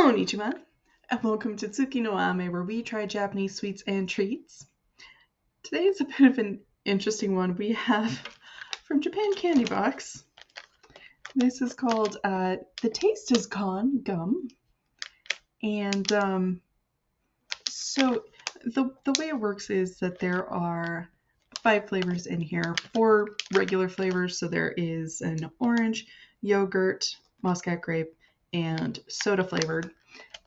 Konnichiwa, and welcome to Tsuki no Ame, where we try Japanese sweets and treats. Today is a bit of an interesting one. We have from Japan Candy Box. This is called The Taste Is Gone Gum. And so the way it works is that there are 5 flavors in here, 4 regular flavors. So there is an orange, yogurt, muscat grape, and soda flavored.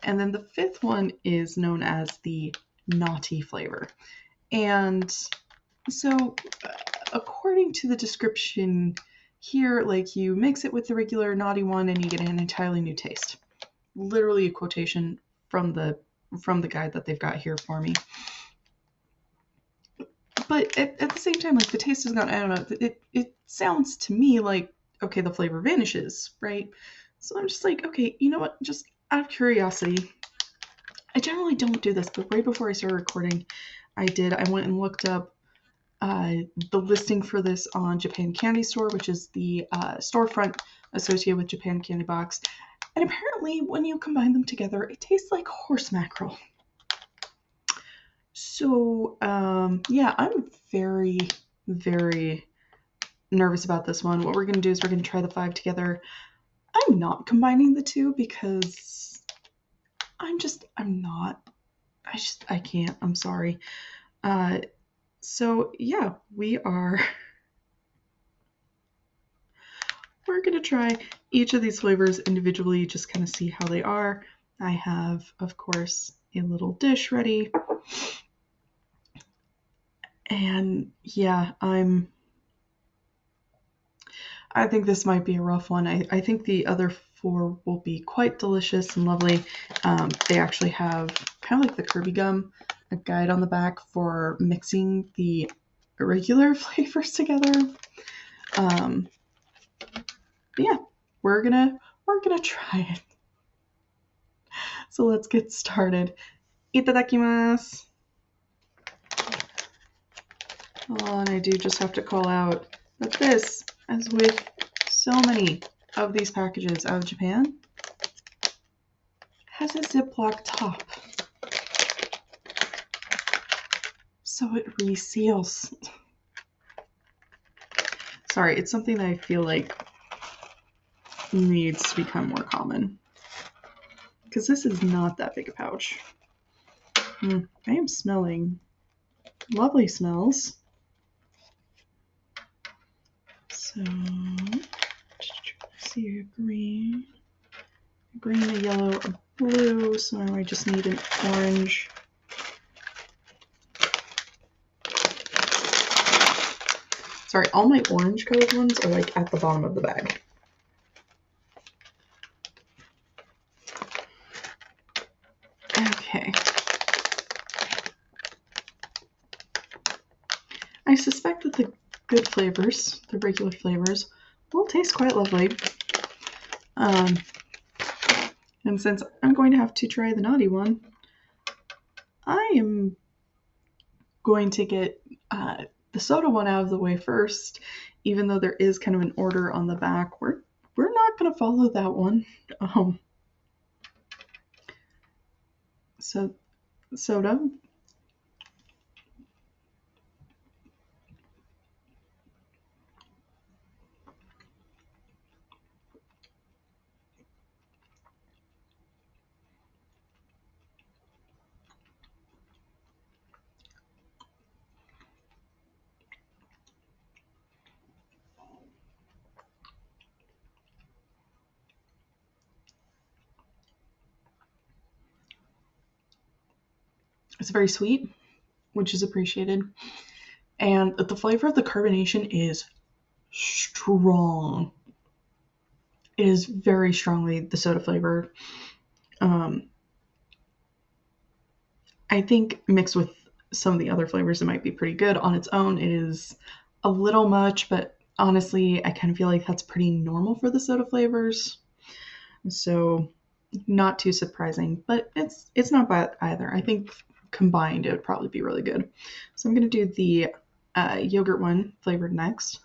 And then the 5th one is known as the naughty flavor. And so according to the description here, like, you mix it with the regular naughty one and you get an entirely new taste. Literally a quotation from the guide that they've got here for me. But at the same time, like, the taste is gone. I don't know. It sounds to me like, okay, the flavor vanishes, right? So I'm just like, okay, you know what? Just out of curiosity, I generally don't do this, but right before I started recording, I went and looked up the listing for this on Japan Candy Store, which is the storefront associated with Japan Candy Box. And apparently, when you combine them together, it tastes like horse mackerel. So, yeah, I'm very, very nervous about this one. What we're going to do is we're going to try the 5 together. I'm not combining the 2 because I can't. I'm sorry. So yeah, we're going to try each of these flavors individually, just kind of see how they are. I have, of course, a little dish ready. And yeah, I think this might be a rough one. I think the other 4 will be quite delicious and lovely. They actually have, kind of like the Kirby gum, a guide on the back for mixing the regular flavors together. But yeah, we're gonna try it. So let's get started. Itadakimasu. Oh, and I do just have to call out that this, as with so many of these packages out of Japan, has a Ziploc top. So it reseals. Sorry, it's something that I feel like needs to become more common. Because this is not that big a pouch. I am smelling lovely smells. So, let's see, a green, a yellow, a blue. So now I just need an orange. Sorry, all my orange colored ones are like at the bottom of the bag. Okay. I suspect that the good flavors, the regular flavors, will taste quite lovely. And since I'm going to have to try the naughty one, I am going to get the soda one out of the way first, even though there is kind of an order on the back. We're not going to follow that one. So soda. It's very sweet, which is appreciated. And the flavor of the carbonation is strong. It is very strongly the soda flavor. I think mixed with some of the other flavors, it might be pretty good. On its own, it is a little much, but honestly, I kind of feel like that's pretty normal for the soda flavors. So not too surprising, but it's not bad either. I think combined, it would probably be really good. So I'm going to do the yogurt one flavored next.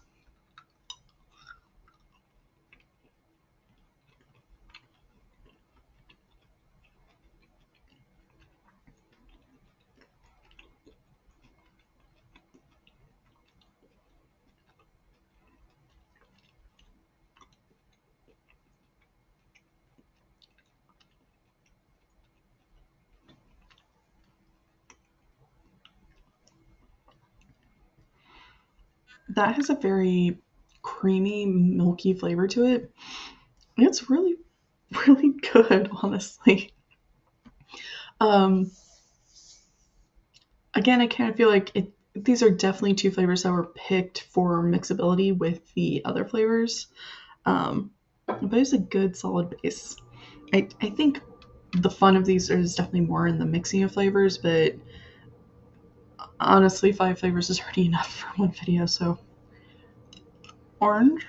that has a very creamy, milky flavor to it. It's really, really good, honestly. Um, Again, I kind of feel like these are definitely two flavors that were picked for mixability with the other flavors. But it's a good solid base. I think the fun of these is definitely more in the mixing of flavors, but honestly, 5 flavors is already enough for one video. So, orange.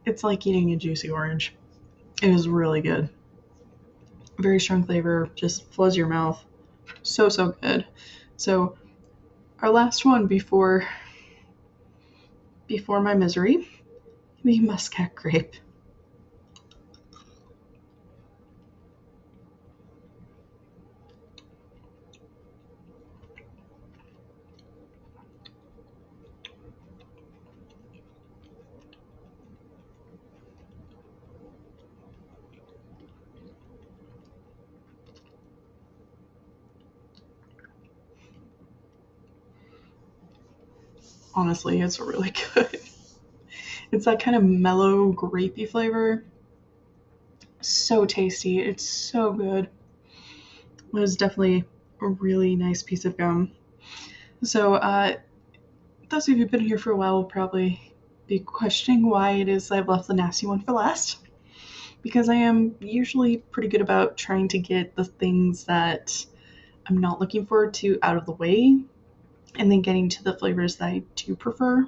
It's like eating a juicy orange. It is really good. Very strong flavor, just floods your mouth. So, so good. So, our last one before my misery, the muscat grape. Honestly, it's really good. It's that kind of mellow, grapey flavor. So tasty. It's so good. It was definitely a really nice piece of gum. So, those of you who've been here for a while will probably be questioning why it is I've left the nasty one for last. Because I am usually pretty good about trying to get the things that I'm not looking forward to out of the way and then getting to the flavors that I do prefer.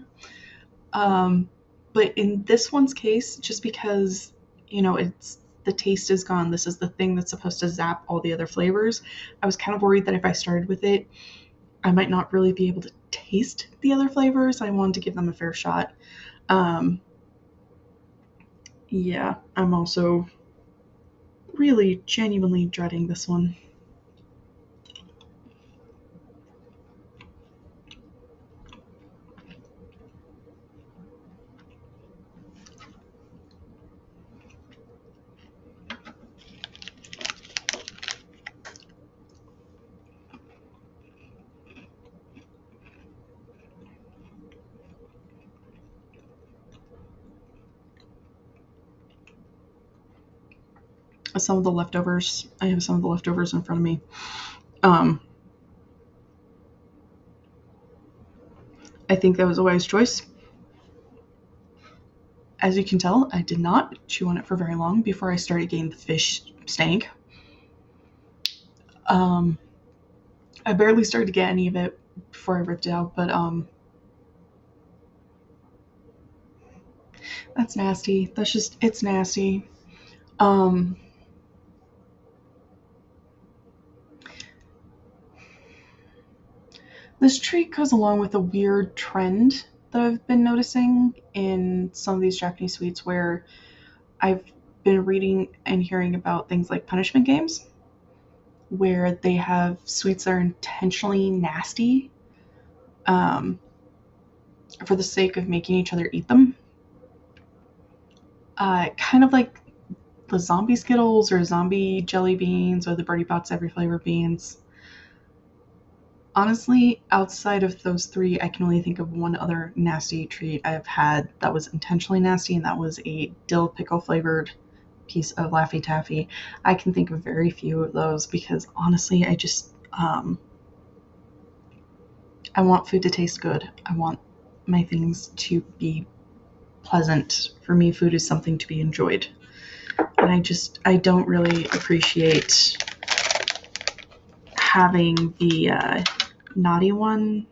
Um, but in this one's case, just because, it's the taste is gone, this is the thing that's supposed to zap all the other flavors. I was kind of worried that if I started with it, I might not really be able to taste the other flavors. I wanted to give them a fair shot. Um, yeah, I'm also really genuinely dreading this one. Some of the leftovers, I have some of the leftovers in front of me. Um, I think that was a wise choice. As you can tell, I did not chew on it for very long before I started getting the fish stank. Um, I barely started to get any of it before I ripped it out, but that's nasty. It's nasty. Um, this treat goes along with a weird trend that I've been noticing in some of these Japanese sweets where I've been reading and hearing about things like punishment games where they have sweets that are intentionally nasty um, for the sake of making each other eat them. Kind of like the zombie Skittles or zombie jelly beans or the Birdie Bots every flavor beans. Honestly, outside of those three, I can only think of one other nasty treat I've had that was intentionally nasty, and that was a dill pickle flavored piece of Laffy Taffy. I can think of very few of those because honestly, I want food to taste good. I want my things to be pleasant. For me, food is something to be enjoyed. And I don't really appreciate having the naughty one.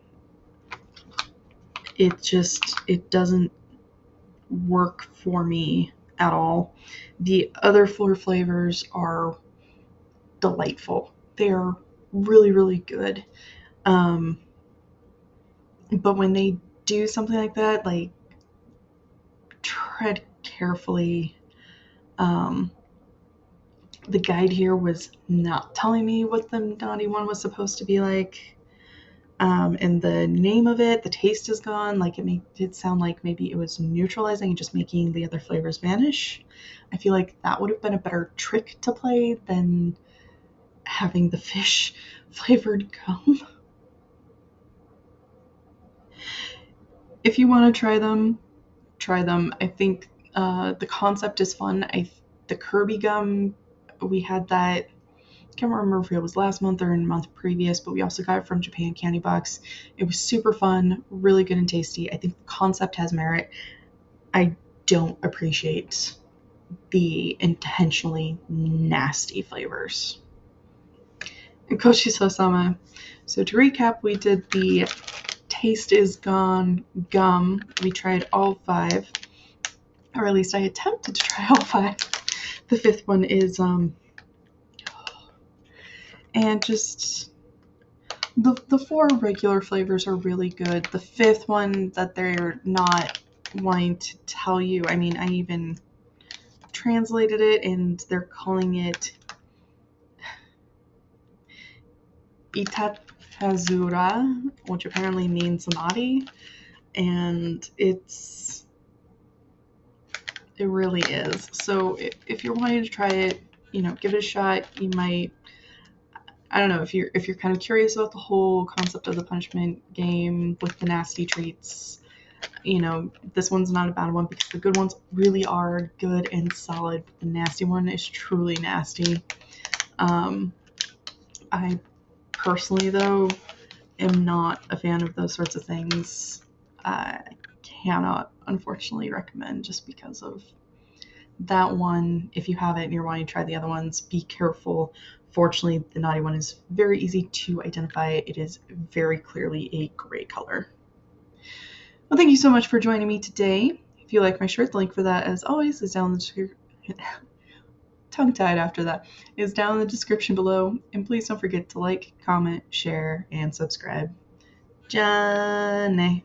It doesn't work for me at all. The other four flavors are delightful. They're really, really good. Um, but when they do something like that, like tread carefully. Um, The guide here was not telling me what the naughty one was supposed to be like. And the name of it, the taste is gone. Like it made it sound like maybe it was neutralizing and just making the other flavors vanish. I feel like that would have been a better trick to play than having the fish flavored gum. If you want to try them, try them. I think the concept is fun. The Kirby gum, we had that. I can't remember if it was last month or in a month previous, but we also got it from Japan Candy Box. It was super fun, really good and tasty. I think the concept has merit. I don't appreciate the intentionally nasty flavors. And Koshiso-sama. So to recap, we did the Taste is Gone gum. We tried all 5, or at least I attempted to try all 5. The 5th one is and just the 4 regular flavors are really good. The 5th one that they're not wanting to tell you, I mean, I even translated it and they're calling it Itatazura, which apparently means naughty, and it really is. So if you're wanting to try it, give it a shot. You might, I don't know, if you're kind of curious about the whole concept of the punishment game with the nasty treats, this one's not a bad one because the good ones really are good and solid, but the nasty one is truly nasty. I personally, though, am not a fan of those sorts of things. I cannot, unfortunately, recommend just because of that one. If you have it and you're wanting to try the other ones, be careful. Fortunately, the naughty one is very easy to identify. It is very clearly a gray color. Well, thank you so much for joining me today. If you like my shirt, the link for that, as always, is down in the description. Tongue-tied after that, is down in the description below. And please don't forget to like, comment, share, and subscribe. Johnny.